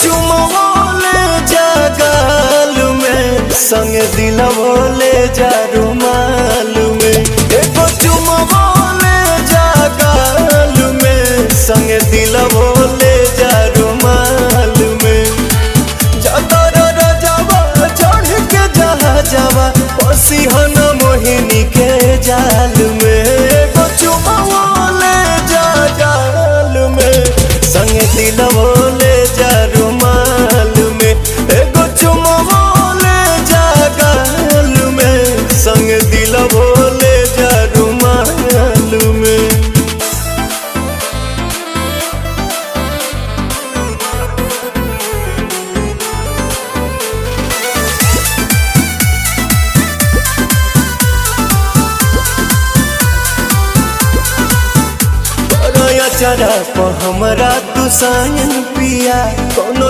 चुमवले जा गाल में, संग दिलवले जा रुमाल में। एगो चुमवले जा गाल में, संग दिलवले जा रुमाल में। जतर रजवा चढ़ के जहा जावा, पसी हन मोहिनी के जाल में। एगो चुमवले जा गाल में, संग दिलवले जा रुमाल में। एगो चुमवले जा गाल में, संग दिलवले जा रुमाल में। चरा पर हमरा तू सायन पिया कोनो